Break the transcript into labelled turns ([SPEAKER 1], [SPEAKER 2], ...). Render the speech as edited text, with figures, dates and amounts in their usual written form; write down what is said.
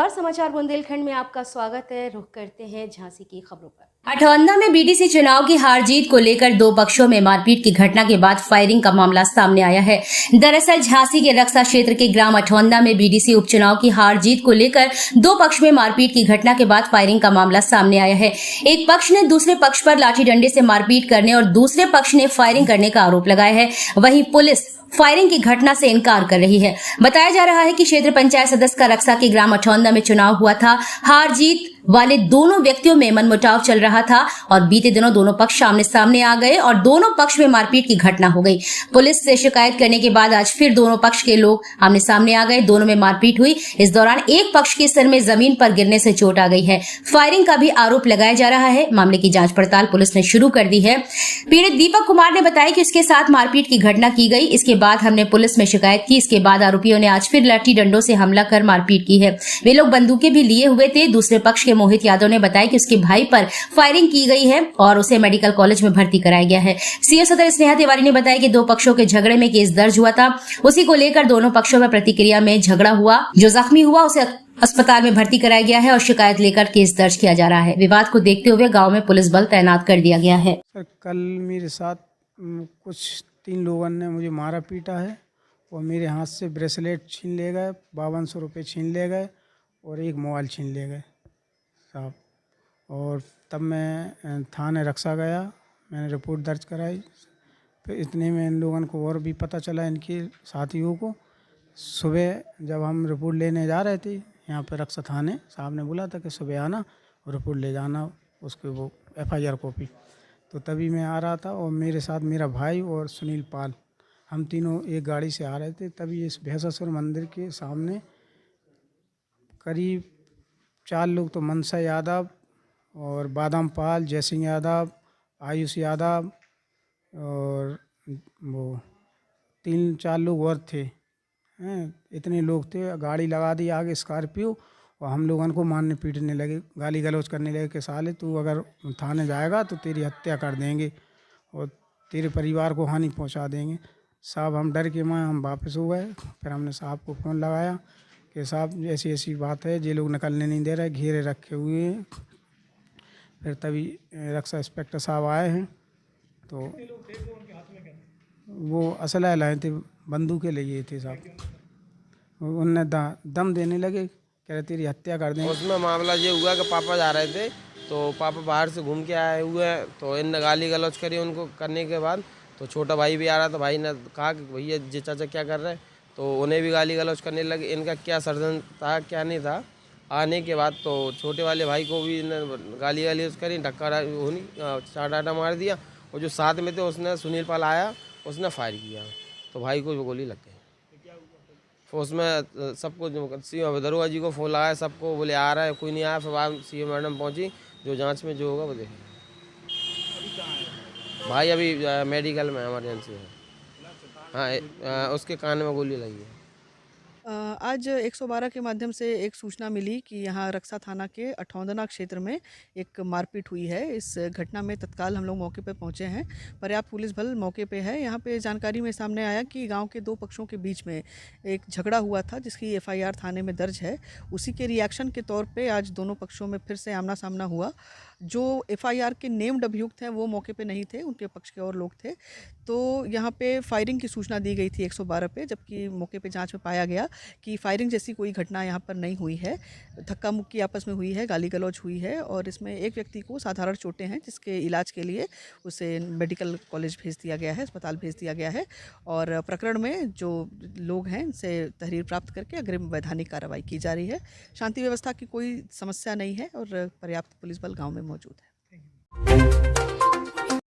[SPEAKER 1] नमस्कार, समाचार बुंदेलखंड में आपका स्वागत है। रुख करते हैं झांसी की खबरों पर। अठौंदा में बीडीसी चुनाव की हार जीत को लेकर दो पक्षों में मारपीट की घटना के बाद फायरिंग का मामला सामने आया है। दरअसल झांसी के रक्षा क्षेत्र के ग्राम अठौंदा में बीडीसी उपचुनाव की हार जीत को लेकर दो पक्ष में मारपीट की घटना के बाद फायरिंग का मामला सामने आया है। एक पक्ष ने दूसरे पक्ष पर लाठी डंडे से मारपीट करने और दूसरे पक्ष ने फायरिंग करने का आरोप लगाया है। वहीं पुलिस फायरिंग की घटना से इनकार कर रही है। बताया जा रहा है कि क्षेत्र पंचायत सदस्य का रक्षा के ग्राम अठौंदा में चुनाव हुआ था। हार जीत वाले दोनों व्यक्तियों में मनमुटाव चल रहा था और बीते दिनों दोनों पक्ष आमने सामने आ गए और दोनों पक्ष में मारपीट की घटना हो गई। पुलिस से शिकायत करने के बाद आज फिर दोनों पक्ष के लोग आमने सामने आ गए। दोनों में मारपीट हुई। इस दौरान एक पक्ष के सिर में जमीन पर गिरने से चोट आ गई है। फायरिंग का भी आरोप लगाया जा रहा है। मामले की जांच पड़ताल पुलिस ने शुरू कर दी है। पीड़ित दीपक कुमार ने बताया कि उसके साथ मारपीट की घटना की गई। इसके बाद हमने पुलिस में शिकायत की। इसके बाद आरोपियों ने आज फिर लाठी डंडों से हमला कर मारपीट की है। वे लोग बंदूकें भी लिए हुए थे। दूसरे पक्ष के मोहित यादव ने बताया कि उसके भाई पर फायरिंग की गई है और उसे मेडिकल कॉलेज में भर्ती कराया गया है। सीओ सदर स्नेहा तिवारी ने बताया कि दो पक्षों के झगड़े में केस दर्ज हुआ था। उसी को लेकर दोनों पक्षों में प्रतिक्रिया में झगड़ा हुआ। जो जख्मी हुआ उसे अस्पताल में भर्ती कराया गया है और शिकायत लेकर केस दर्ज किया जा रहा है। विवाद को देखते हुए गांव में पुलिस बल तैनात कर दिया गया है।
[SPEAKER 2] सर, कल मेरे साथ कुछ 3 लोगों ने मुझे मारा पीटा है और मेरे हाथ से ब्रेसलेट छीन ले गए, 5200 रुपये छीन ले गए और एक मोबाइल छीन ले गए साहब। और तब मैं थाने रक्षा गया, मैंने रिपोर्ट दर्ज कराई। फिर इतने में इन लोगों को और भी पता चला, इनके साथियों को। सुबह जब हम रिपोर्ट लेने जा रहे थे यहाँ पर रक्षा थाने, साहब ने बोला था कि सुबह आना और रिपोर्ट ले जाना, उसके वो FIR कॉपी। तो तभी मैं आ रहा था और मेरे साथ मेरा भाई और सुनील पाल, हम तीनों एक गाड़ी से आ रहे थे। तभी इस भैंसासुर मंदिर के सामने करीब 4 लोग, तो मनसा यादव और बादाम पाल, जयसिंह यादव, आयुष यादव और वो 3-4 लोग और थे। इतने लोग थे। गाड़ी लगा दी आगे स्कॉर्पियो और हम लोगों को मारने पीटने लगे, गाली गलौज करने लगे कि साले तू अगर थाने जाएगा तो तेरी हत्या कर देंगे और तेरे परिवार को हानि पहुंचा देंगे। साहब हम डर के मारे हम वापस हो गए। फिर हमने साहब को फ़ोन लगाया कि साहब ऐसी ऐसी बात है, ये लोग निकलने नहीं दे रहे, घेरे रखे हुए हैं। फिर तभी रक्षा इंस्पेक्टर साहब आए हैं। तो वो असला लाए थे, बंदूकें लिए थे साहब। उनने दम देने लगे, कह रहे तेरी हत्या कर देंगे।
[SPEAKER 3] उसमें मामला ये हुआ कि पापा जा रहे थे, तो पापा बाहर से घूम के आए हुए हैं, तो इनने गाली गलौज करी। उनको करने के बाद तो छोटा भाई भी आ रहा था। भाई ने कहा कि भैया जी चाचा क्या कर रहे हैं, तो उन्हें भी गाली गलौज करने लगे। इनका क्या षड्यंत्र था क्या नहीं था। आने के बाद तो छोटे वाले भाई को भी गाली गलौज करी, धक्का होनी, चार डाटा मार दिया। और जो साथ में थे उसने, सुनील पाल आया, उसने फायर किया तो भाई को गोली लग गई। उसमें सबको सीओ दरोगा जी को फ़ोन लगाया, सबको बोले आ रहा है, कोई नहीं आया। फिर बाद सीओ मैडम पहुंची, जो जांच में जो होगा वो देखेंगे। भाई अभी मेडिकल में इमरजेंसी है। हाँ, उसके कान में गोली लगी है।
[SPEAKER 4] आज 112 के माध्यम से एक सूचना मिली कि यहाँ रक्षा थाना के अठौंदा क्षेत्र में एक मारपीट हुई है। इस घटना में तत्काल हम लोग मौके पर पहुँचे हैं। पर्याप्त पुलिस बल मौके पे है। यहाँ पे जानकारी में सामने आया कि गांव के दो पक्षों के बीच में एक झगड़ा हुआ था, जिसकी FIR थाने में दर्ज है। उसी के रिएक्शन के तौर पे आज दोनों पक्षों में फिर से आमना सामना हुआ। जो FIR के नेम्ड अभियुक्त हैं वो मौके पे नहीं थे, उनके पक्ष के और लोग थे। तो यहाँ पे फायरिंग की सूचना दी गई थी 112 पे, जबकि मौके पे जांच में पाया गया कि फायरिंग जैसी कोई घटना यहाँ पर नहीं हुई है। धक्का मुक्की आपस में हुई है, गाली गलौज हुई है और इसमें एक व्यक्ति को साधारण चोटें हैं, जिसके इलाज के लिए उसे मेडिकल कॉलेज भेज दिया गया है, अस्पताल भेज दिया गया है। और प्रकरण में जो लोग हैं इनसे तहरीर प्राप्त करके अग्रिम वैधानिक कार्रवाई की जा रही है। शांति व्यवस्था की कोई समस्या नहीं है और पर्याप्त पुलिस बल गाँव में मौजूद है।